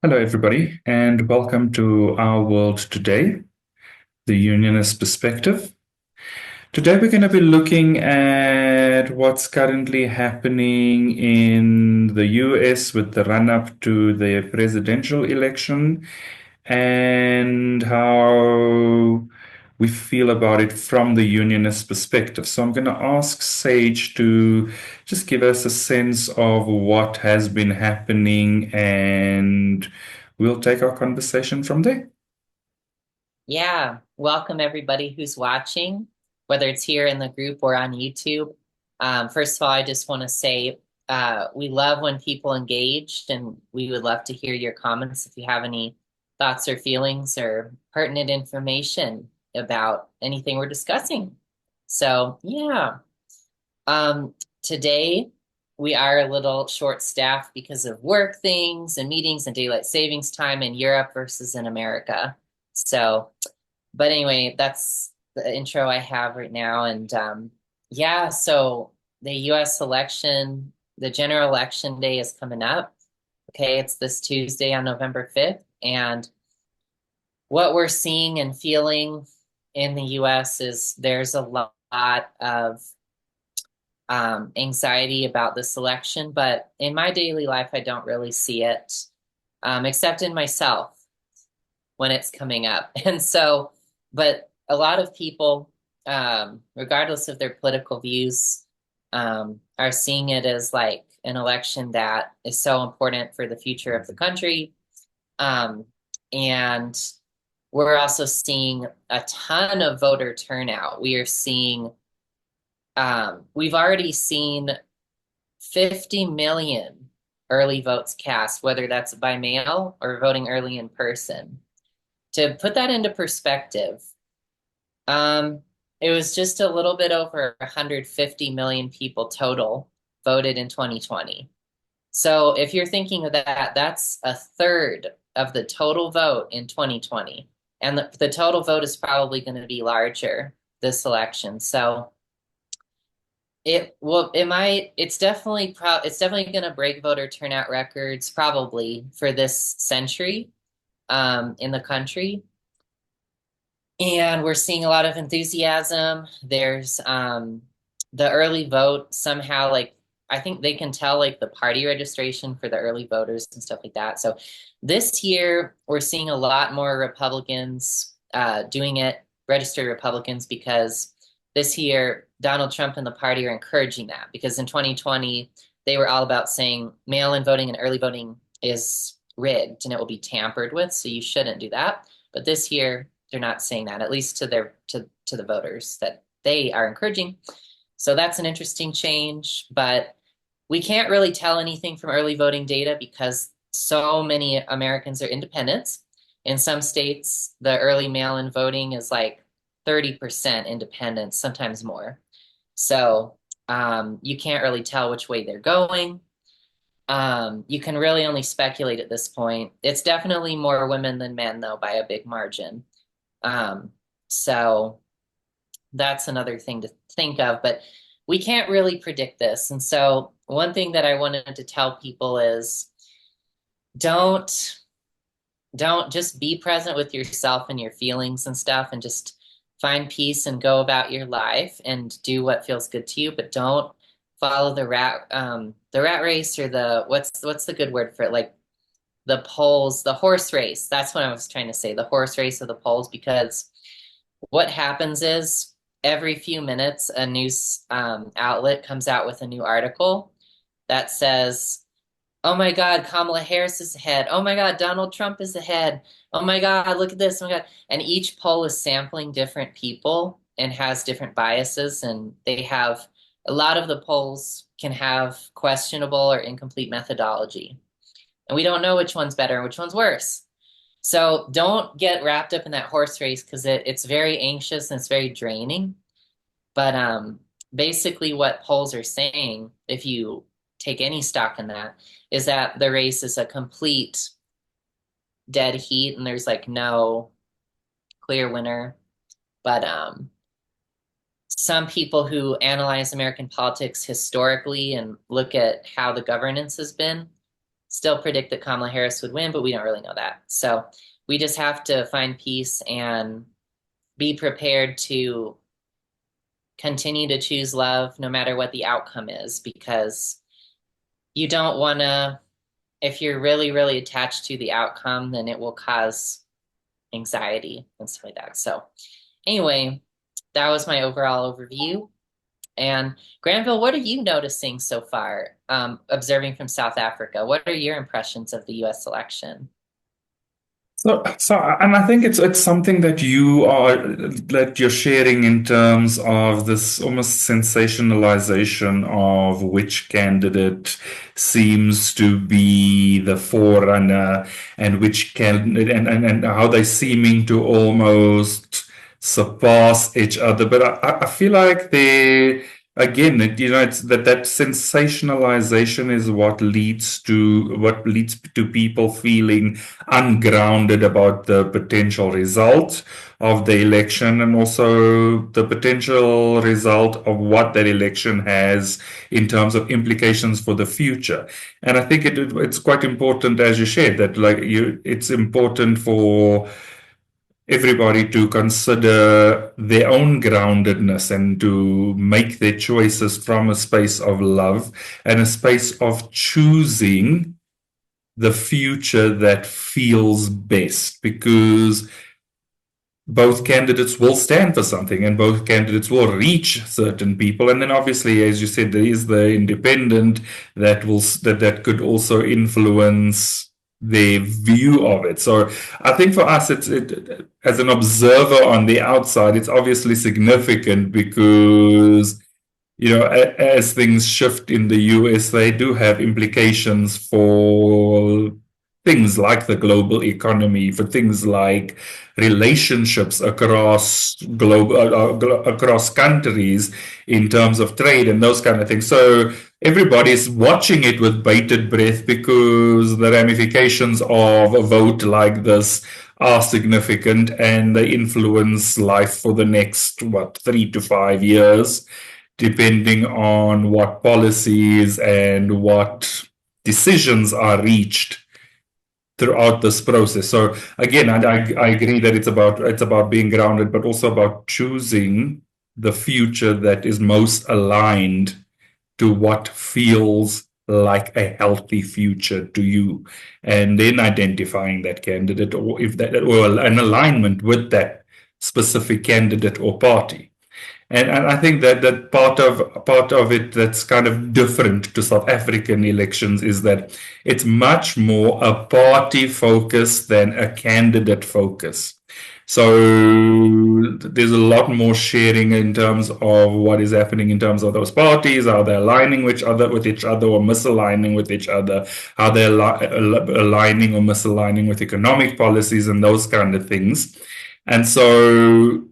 Hello, everybody, and welcome to our world today, the Unionist perspective. Today, we're going to be looking at what's currently happening in the US with the run up to the presidential election and how we feel about it from the Unionist perspective. So, I'm going to ask Sage to just give us a sense of what has been happening, and we'll take our conversation from there. Yeah, welcome everybody who's watching, whether it's here in the group or on YouTube. First of all, I just want to say we love when people engage, and we would love to hear your comments if you have any thoughts or feelings or pertinent information about anything we're discussing. So, yeah, today we are a little short-staffed because of work things and meetings and daylight savings time in Europe versus in America. So, but anyway, that's the intro I have right now. And yeah, so the US election, the general election day is coming up. Okay, it's this Tuesday on November 5th. And what we're seeing and feeling in the US is there's a lot of anxiety about this election. But in my daily life, I don't really see it, except in myself when it's coming up. And so, but a lot of people, regardless of their political views, are seeing it as like an election that is so important for the future of the country. Um, and we're also seeing a ton of voter turnout. We are seeing, we've already seen 50 million early votes cast, whether that's by mail or voting early in person. To put that into perspective, um, it was just a little bit over 150 million people total voted in 2020. So if you're thinking of that, that's a third of the total vote in 2020. And the total vote is probably going to be larger this election. So it's definitely going to break voter turnout records probably for this century in the country. And we're seeing a lot of enthusiasm. There's the early vote somehow, like I think they can tell like the party registration for the early voters and stuff like that. So this year we're seeing a lot more Republicans doing it, registered Republicans, because this year Donald Trump and the party are encouraging that, because in 2020 they were all about saying mail-in voting and early voting is rigged and it will be tampered with, so you shouldn't do that. But this year they're not saying that, at least to the voters that they are encouraging. So that's an interesting change, but we can't really tell anything from early voting data because so many Americans are independents. In some states, the early mail-in voting is like 30% independents, sometimes more. So you can't really tell which way they're going. You can really only speculate at this point. It's definitely more women than men, though, by a big margin. Um, so that's another thing to think of, but we can't really predict this. And so one thing that I wanted to tell people is don't don't just be present with yourself and your feelings and stuff, and just find peace and go about your life and do what feels good to you, but don't follow the rat race, or the what's the good word for it, like the polls, the horse race. That's what I was trying to say, the horse race of the polls, because what happens is every few minutes a news outlet comes out with a new article that says, oh my God, Kamala Harris is ahead. Oh my God, Donald Trump is ahead. Oh my God, look at this. Oh my God. And each poll is sampling different people and has different biases. And they have a lot of the polls can have questionable or incomplete methodology. And we don't know which one's better and which one's worse. So don't get wrapped up in that horse race, because it's very anxious and it's very draining. But basically, what polls are saying, if you take any stock in that, is that the race is a complete dead heat and there's like no clear winner. But some people who analyze American politics historically and look at how the governance has been still predict that Kamala Harris would win, but we don't really know that. So we just have to find peace and be prepared to continue to choose love no matter what the outcome is, because you don't want to, if you're really, really attached to the outcome, then it will cause anxiety and stuff like that. So anyway, that was my overall overview. And Granville, what are you noticing so far, observing from South Africa? What are your impressions of the US election? And I think it's something that you're sharing in terms of this almost sensationalization of which candidate seems to be the forerunner and which candidate and how they're seeming to almost surpass each other. But I feel like again, it's that sensationalization is what leads to people feeling ungrounded about the potential result of the election and also the potential result of what that election has in terms of implications for the future. And I think it's quite important, as you shared, that it's important for everybody to consider their own groundedness and to make their choices from a space of love and a space of choosing the future that feels best, because both candidates will stand for something and both candidates will reach certain people. And then obviously, as you said, there is the independent that could also influence their view of it. So I think for us, as an observer on the outside, it's obviously significant because as things shift in the US, they do have implications for things like the global economy, for things like relationships across countries in terms of trade and those kind of things. So everybody's watching it with bated breath because the ramifications of a vote like this are significant and they influence life for the next 3 to 5 years, depending on what policies and what decisions are reached throughout this process. So again, I agree that it's about being grounded, but also about choosing the future that is most aligned to what feels like a healthy future to you, and then identifying that candidate or an alignment with that specific candidate or party. And I think that part of it that's kind of different to South African elections is that it's much more a party focus than a candidate focus. So there's a lot more sharing in terms of what is happening in terms of those parties, how they're aligning with each other or misaligning with each other, how they're aligning or misaligning with economic policies and those kind of things. And so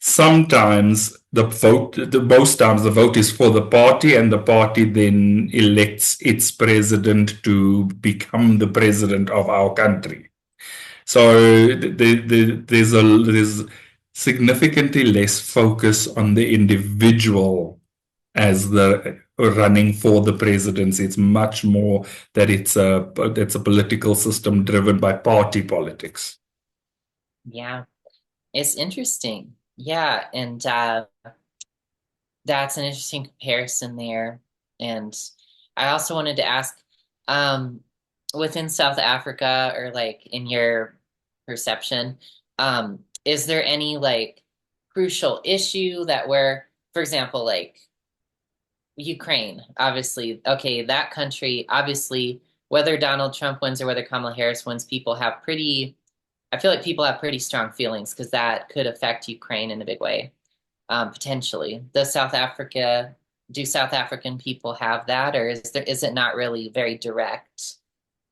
sometimes most times the vote is for the party, and the party then elects its president to become the president of our country. So there's significantly less focus on the individual as the running for the presidency. It's much more that it's a political system driven by party politics. Yeah, it's interesting. Yeah, and that's an interesting comparison there. And I also wanted to ask, um, within South Africa, or like in your perception, is there any like crucial issue that where, for example, like Ukraine, obviously, okay, that country, obviously, whether Donald Trump wins or whether Kamala Harris wins, I feel like people have pretty strong feelings because that could affect Ukraine in a big way, potentially. Do South African people have that, or is it not really very direct?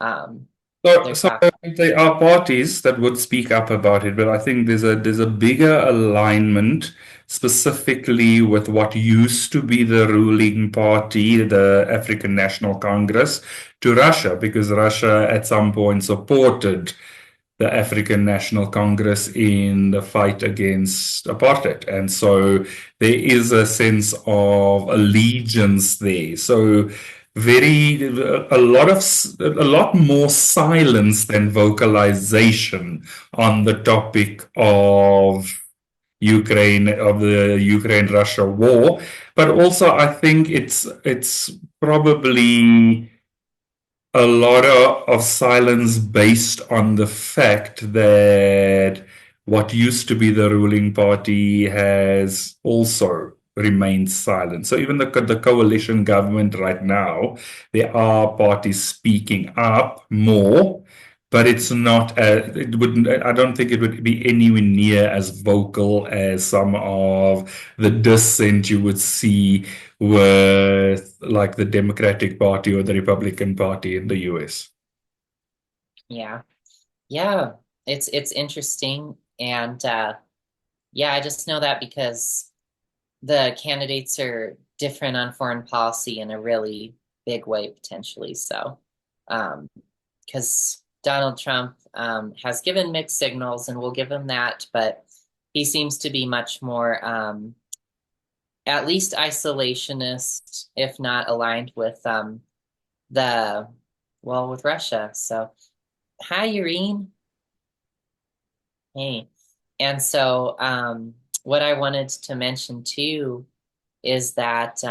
Um, So, they're so talking. there are parties that would speak up about it, but I think there's a bigger alignment specifically with what used to be the ruling party, the African National Congress, to Russia, because Russia at some point supported the African National Congress in the fight against apartheid. And so there is a sense of allegiance there. So a lot more silence than vocalization on the topic of the Ukraine-Russia war. But also, I think it's probably a lot of silence based on the fact that what used to be the ruling party has also remained silent. So even the coalition government right now, there are parties speaking up more, but it's not. It wouldn't. I don't think it would be anywhere near as vocal as some of the dissent you would see with like the Democratic Party or the Republican Party in the US. Yeah. Yeah. It's interesting. And yeah, I just know that because the candidates are different on foreign policy in a really big way potentially. So, because Donald Trump has given mixed signals, and we'll give him that, but he seems to be much more, at least isolationist, if not aligned with the, well, with Russia. So, hi, Irene. Hey. And so, what I wanted to mention too is that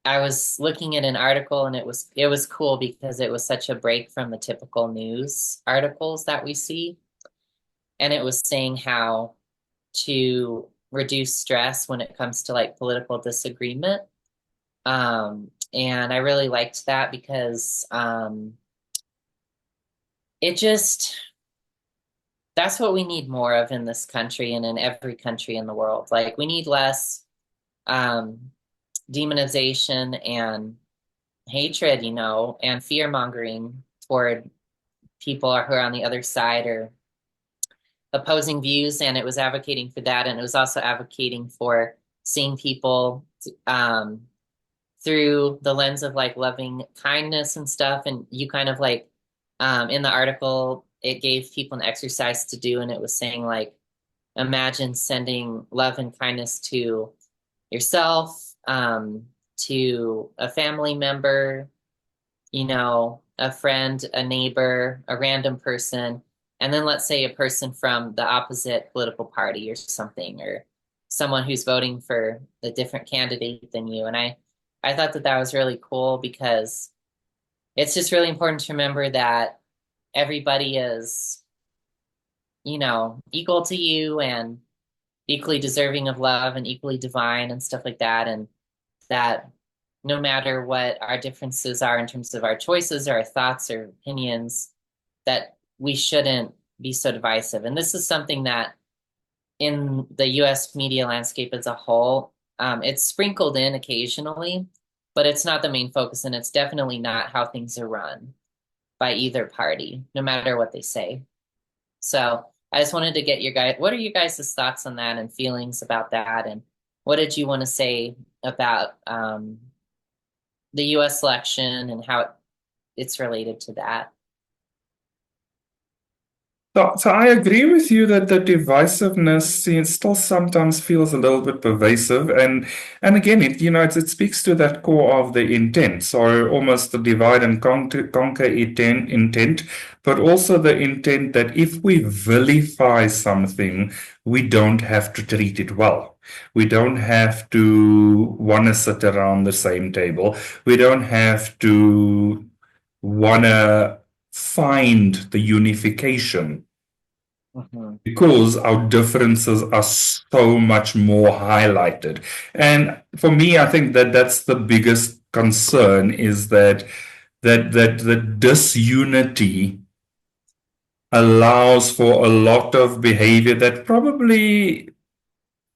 I was looking at an article, and it was cool because it was such a break from the typical news articles that we see. And it was saying how to reduce stress when it comes to like political disagreement. And I really liked that because it just that's what we need more of in this country and in every country in the world. Like we need less um demonization and hatred, and fear mongering toward people who are on the other side or opposing views. And it was advocating for that. And it was also advocating for seeing people um, through the lens of like loving kindness and stuff. And you kind of like, in the article, it gave people an exercise to do. And it was saying like, imagine sending love and kindness to yourself, to a family member, a friend, a neighbor, a random person, and then let's say a person from the opposite political party or something, or someone who's voting for a different candidate than you. And I thought that that was really cool because it's just really important to remember that everybody is, equal to you and equally deserving of love and equally divine and stuff like that. And that no matter what our differences are in terms of our choices or our thoughts or opinions, that we shouldn't be so divisive. And this is something that in the US media landscape as a whole, it's sprinkled in occasionally, but it's not the main focus. And it's definitely not how things are run by either party, no matter what they say. So I just wanted to get what are your guys' thoughts on that and feelings about that? And what did you want to say about the US election and how it's related to that? So I agree with you that the divisiveness still sometimes feels a little bit pervasive, and again, it speaks to that core of the intent. So almost the divide and conquer intent, but also the intent that if we vilify something, we don't have to treat it well. We don't have to want to sit around the same table. We don't have to want to find the unification Mhm. because our differences are so much more highlighted. And for me, I think that that's the biggest concern is that the disunity allows for a lot of behavior that probably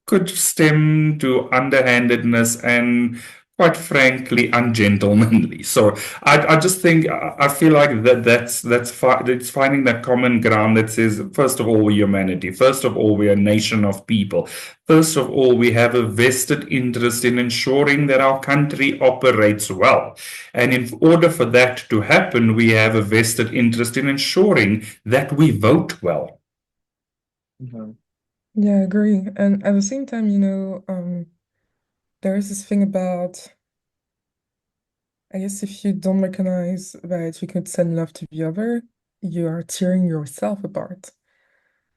could stem to underhandedness and quite frankly ungentlemanly. So I just think I feel like it's finding that common ground that says first of all we're humanity, first of all we're a nation of people, first of all we have a vested interest in ensuring that our country operates well, and in order for that to happen we have a vested interest in ensuring that we vote well. Mhm. Yeah, I agree. And at the same time, there is this thing about I guess if you don't recognize that you could send love to the other, you are tearing yourself apart.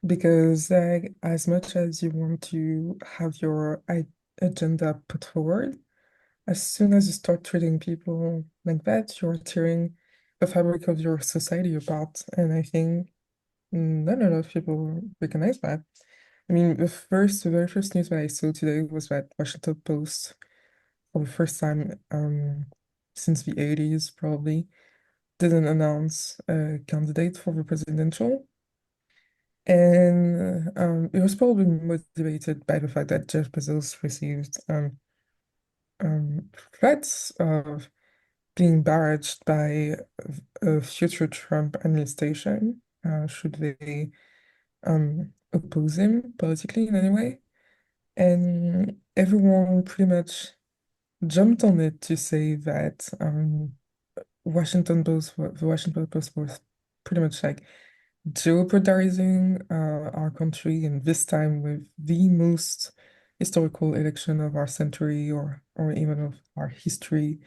Because like, as much as you want to have your agenda put forward, as soon as you start treating people like that, you're tearing the fabric of your society apart. And I think not a lot of people recognize that. I mean, the very first news that I saw today was that Washington Post, for the first time since the 80s, probably, didn't announce a candidate for the presidential. And it was probably motivated by the fact that Jeff Bezos received threats of being barraged by a future Trump administration, should they oppose him politically in any way. And everyone pretty much jumped on it to say that the Washington Post was pretty much like jeopardizing our country, and this time with the most historical election of our century or even of our history.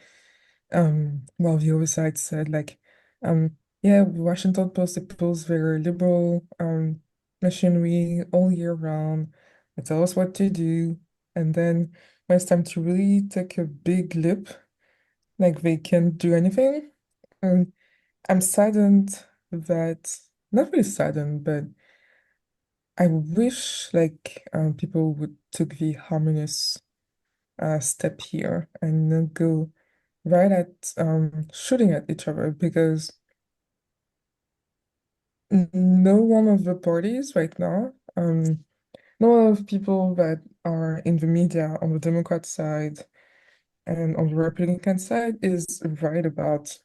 While the other side said like, um, yeah, Washington Post oppose their liberal machinery all year round. They tell us what to do, and then when it's time to really take a big leap, like they can't do anything. Um, I'm saddened that, not really saddened, but I wish like people would take the harmonious step here and not go right at shooting at each other, because no one of the parties right now, no one of people that are in the media on the Democrat side and on the Republican side is right about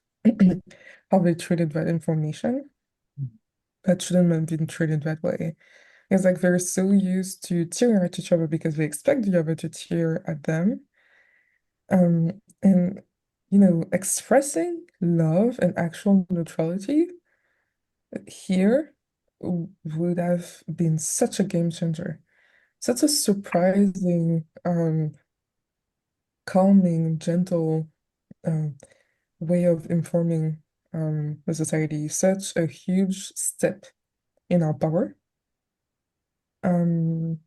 how they treated that information. That shouldn't have been treated that way. It's like they're so used to tearing at each other because they expect the other to tear at them. And expressing love and actual neutrality here would have been such a game changer. Such a surprising, calming, gentle um, way of informing the society. Such a huge step in our power. Um,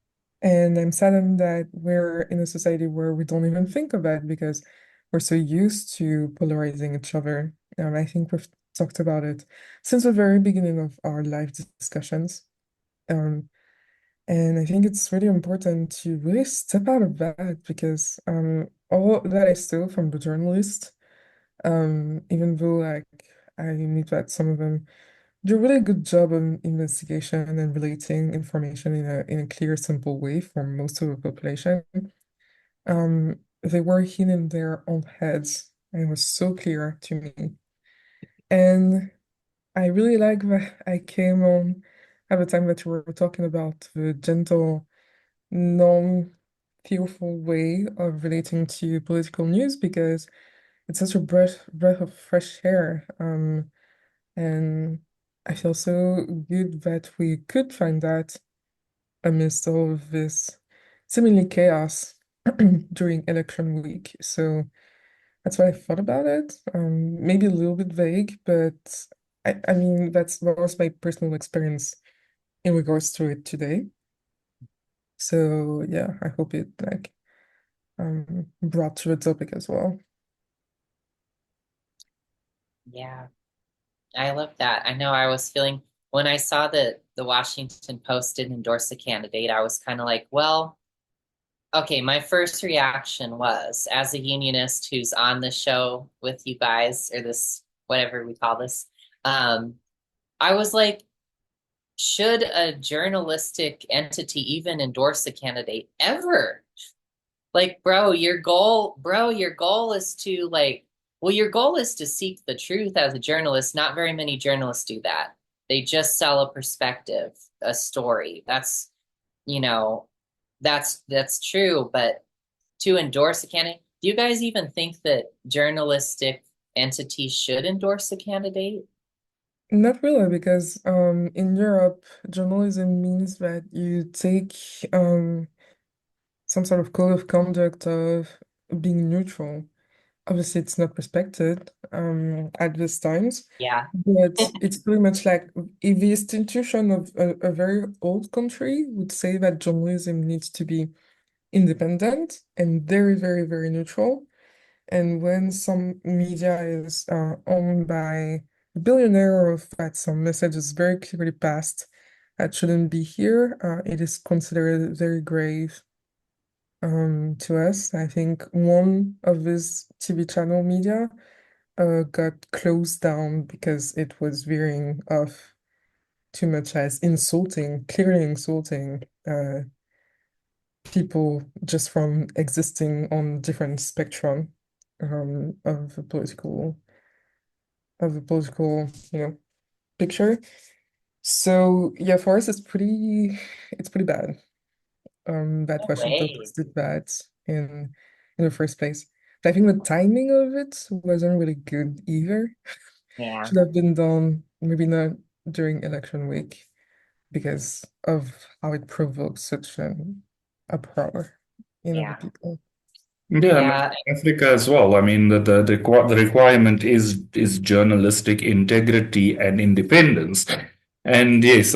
and I'm saddened that we're in a society where we don't even think of that because we're so used to polarizing each other. I think we've talked about it since the very beginning of our live discussions. Um, and I think it's really important to really step out of that because all that I steal from the journalists, even though like I admit that some of them do a really good job of investigation and relating information in a clear, simple way for most of the population. They were hidden in their own heads, and it was so clear to me. And I really like that I came on at the time that you were talking about the gentle, non-fearful way of relating to political news because it's such a breath of fresh air. And I feel so good that we could find that amidst all of this seemingly chaos during election week. So that's what I thought about it. Maybe a little bit vague, but I mean that was my personal experience in regards to it today. So yeah, I hope it like brought to the topic as well. Yeah, I love that. I know I was feeling when I saw that the Washington Post didn't endorse the candidate, I was kind of like, well, okay, my first reaction was, as a unionist who's on the show with you guys, or this, whatever we call this, I was like, should a journalistic entity even endorse a candidate ever? Like, your goal is to well, your goal is to seek the truth as a journalist. Not very many journalists do that. They just sell a perspective, a story. You know, that's true, but to endorse a candidate, do you guys even think that journalistic entities should endorse a candidate? Not really, because in Europe, journalism means that you take some sort of code of conduct of being neutral. obviously it's not respected at this times, Yeah. but it's pretty much like if the institution of a very old country would say that journalism needs to be independent and very, very, very neutral. And when some media is owned by a billionaire or that some message is very clearly passed that shouldn't be here, it is considered very grave to us. I think one of his TV channel media got closed down because it was veering off too much as insulting, clearly insulting people just from existing on different spectrum of the political, picture. So yeah, for us it's pretty bad. That No Washington way. Post did that in the first place. But I think the timing of it wasn't really good either. Yeah. Should have been done maybe not during election week because of how it provoked such an uproar in other Yeah. people. Yeah, and Yeah. Africa as well. I mean, the requirement is journalistic integrity and independence. And yes,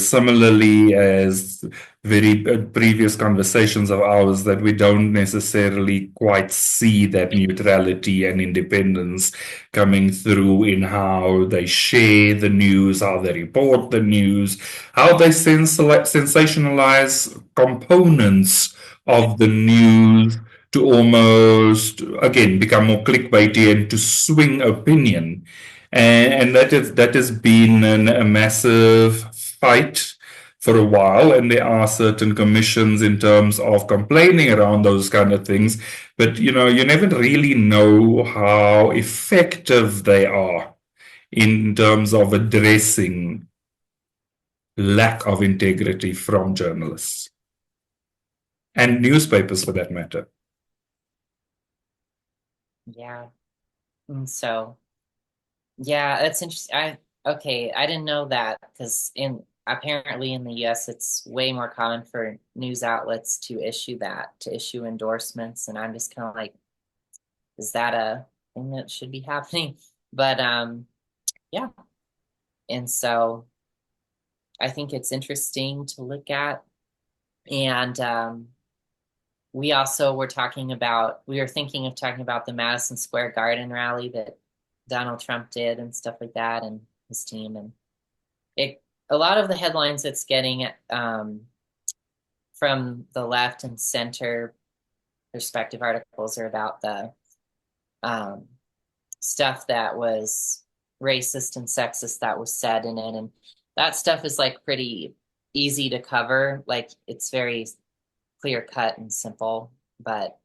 similarly as very previous conversations of ours, that we don't necessarily quite see that neutrality and independence coming through in how they share the news, how they report the news, how they sensationalize components of the news to almost, again, become more clickbaity and to swing opinion. And that has been a massive fight for a while, and there are certain commissions in terms of complaining around those kind of things. But you never really know how effective they are in terms of addressing lack of integrity from journalists and newspapers for that matter. Yeah. And so, yeah, that's interesting. I didn't know that because apparently in the US it's way more common for news outlets to issue endorsements, and I'm just kind of like, is that a thing that should be happening? But yeah. And so I think it's interesting to look at. And we also were thinking of talking about the Madison Square Garden rally that Donald Trump did and stuff like that, and his team. And a lot of the headlines it's getting from the left and center perspective articles are about the um, stuff that was racist and sexist that was said in it. And that stuff is like pretty easy to cover. Like it's very clear cut and simple. But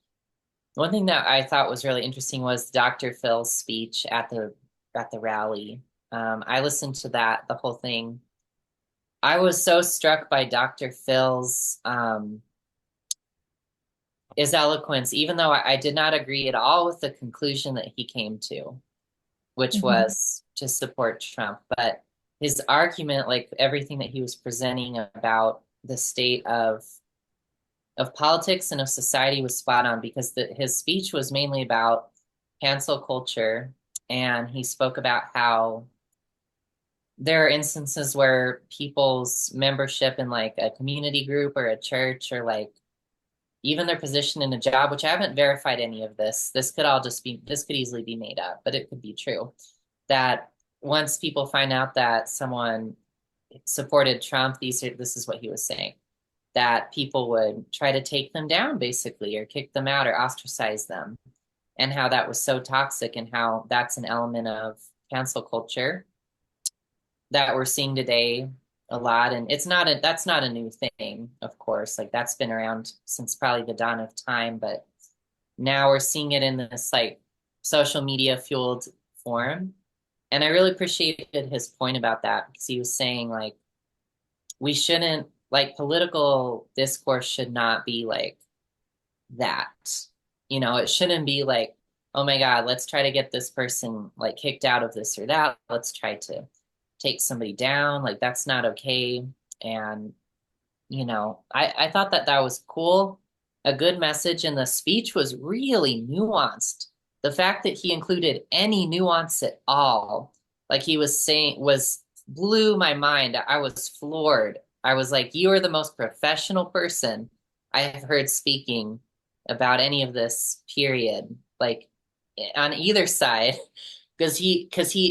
one thing that I thought was really interesting was Dr. Phil's speech at the rally. I listened to the whole thing. I was so struck by Dr. Phil's his eloquence, even though I did not agree at all with the conclusion that he came to, which was to support Trump. But his argument, like everything that he was presenting about the state of politics and of society, was spot on, because his speech was mainly about cancel culture, and he spoke about how there are instances where people's membership in like a community group or a church, or like even their position in a job, which I haven't verified any of this. This could easily be made up, but it could be true. That once people find out that someone supported Trump, this is what he was saying, that people would try to take them down basically, or kick them out or ostracize them, and how that was so toxic, and how that's an element of cancel culture that we're seeing today a lot. And that's not a new thing, of course. Like that's been around since probably the dawn of time, but now we're seeing it in this like social media fueled form. And I really appreciated his point about that, because he was saying like we shouldn't, like, political discourse should not be like that. It shouldn't be like, oh my God, let's try to get this person like kicked out of this or that. Let's try to take somebody down. Like that's not okay. And I thought that was cool, a good message, and the speech was really nuanced. the fact that he included any nuance at all, like he was saying, was blew my mind. I was floored. I was like, you are the most professional person I have heard speaking about any of this, period. Like on either side. Because he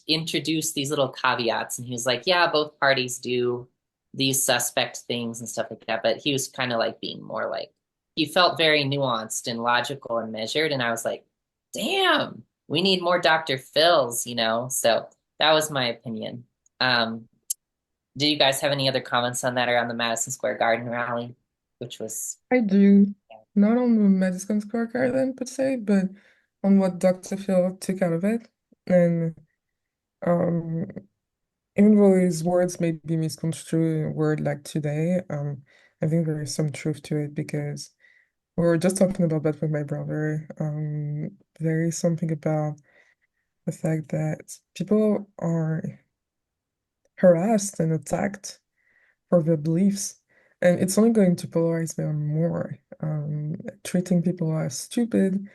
introduced these little caveats and he was like, yeah, both parties do these suspect things and stuff like that. But he was kind of like being more like he felt very nuanced and logical and measured. And I was like, damn, we need more Dr. Phil's, you know? So that was my opinion. Um, do you guys have any other comments on that or on the Madison Square Garden rally, which was, I do, not on the Madison Square Garden per se, but on what Dr. Phil took out of it. And um, even though his words may be misconstrued in a word like today, I think there is some truth to it because we were just talking about that with my brother. There is something about the fact that people are harassed and attacked for their beliefs, and it's only going to polarize them more. Treating people as stupid,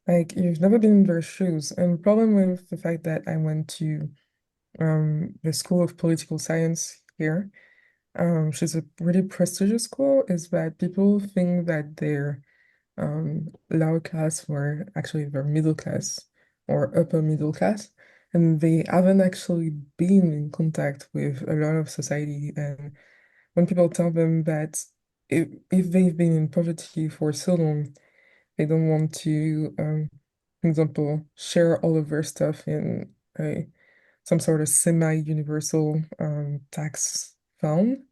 like you've never been in their shoes. And the problem with the fact that I went to the School of Political Science here, which is a really prestigious school, is that people think that they're lower class or actually they're middle class or upper middle class, and they haven't actually been in contact with a lot of society. And when people tell them that if they've been in poverty for so long, they don't want to, for example, share all of their stuff in some sort of semi-universal tax fund.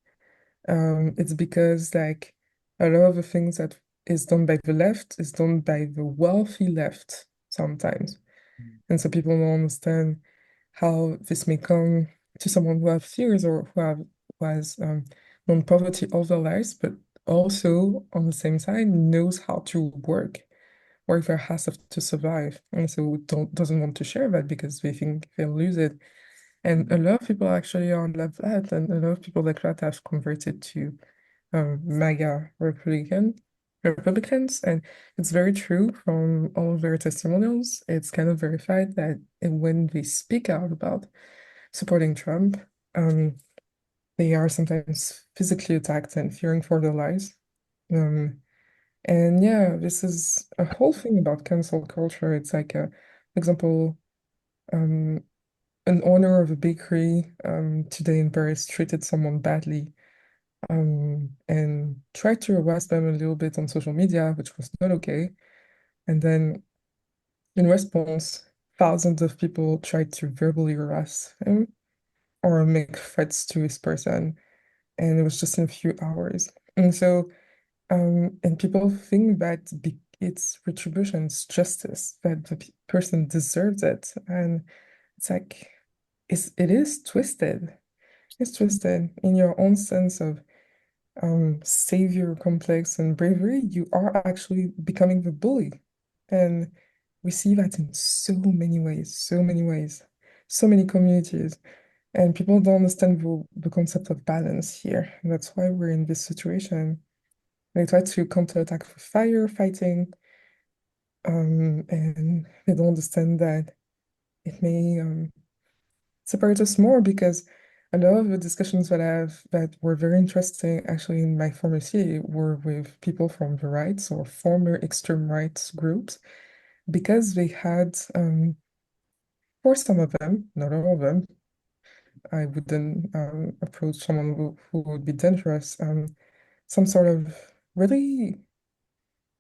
It's because like a lot of the things that is done by the left is done by the wealthy left sometimes. And so people don't understand how this may come to someone who have fears or who has known poverty all their lives, but also on the same side knows how to work their ass off to survive. And so don't doesn't want to share that because they think they'll lose it. And a lot of people actually are like that, and a lot of people like that have converted to MAGA Republicans, and it's very true from all of their testimonials. It's kind of verified that when they speak out about supporting Trump, um, they are sometimes physically attacked and fearing for their lives. Um, and yeah, this is a whole thing about cancel culture. It's like, for example, um, an owner of a bakery today in Paris treated someone badly and tried to harass them a little bit on social media, which was not okay. And then in response, thousands of people tried to verbally harass him or make threats to his person. And it was just in a few hours. And so, and people think that it's retribution, it's justice, that the person deserves it. And it's like, it is twisted. It's twisted in your own sense of savior complex and bravery, you are actually becoming the bully. And we see that in so many ways, so many communities. And people don't understand the concept of balance here. And that's why we're in this situation. They try to counterattack with fire fighting, and they don't understand that it may separate us more because a lot of the discussions that were very interesting actually in my former city were with people from the rights or former extreme rights groups because they had for some of them, not all of them, I wouldn't approach someone who would be dangerous, some sort of really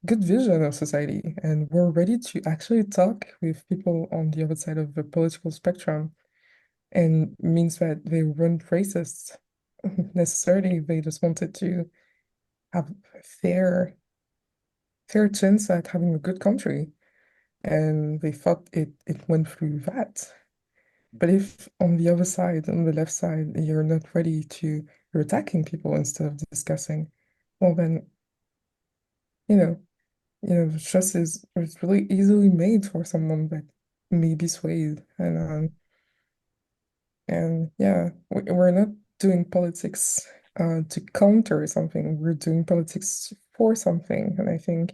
good vision of society and we're ready to actually talk with people on the other side of the political spectrum and means that they weren't racist necessarily. They just wanted to have a fair chance at having a good country. And they thought it went through that. But if on the other side, on the left side, you're not ready to, you're attacking people instead of discussing, well then, you know, the trust is really easily made for someone that may be swayed. And yeah, we're not doing politics to counter something. We're doing politics for something. And I think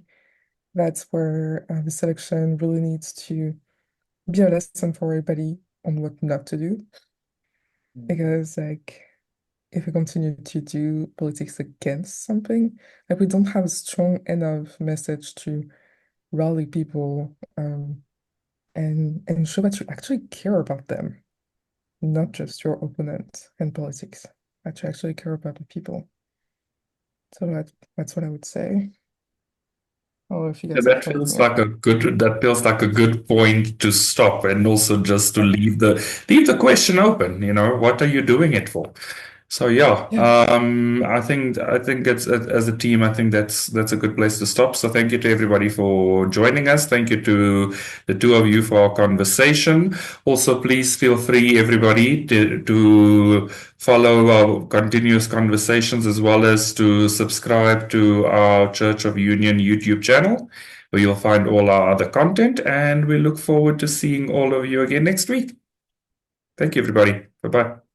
that's where the selection really needs to be a lesson for everybody on what not to do. Because like if we continue to do politics against something, like we don't have a strong enough message to rally people and show that you actually care about them, not just your opponent in politics, that you actually care about the people. So that's what I would say. I don't know if you Yeah, guys have something more. that feels like a good point to stop, and also just to leave the question open, what are you doing it for? So yeah, Yeah. I think it's, as a team, I think that's a good place to stop. So thank you to everybody for joining us. Thank you to the two of you for our conversation. Also, please feel free, everybody, to follow our continuous conversations, as well as to subscribe to our Church of Union YouTube channel, where you'll find all our other content. And we look forward to seeing all of you again next week. Thank you, everybody. Bye bye.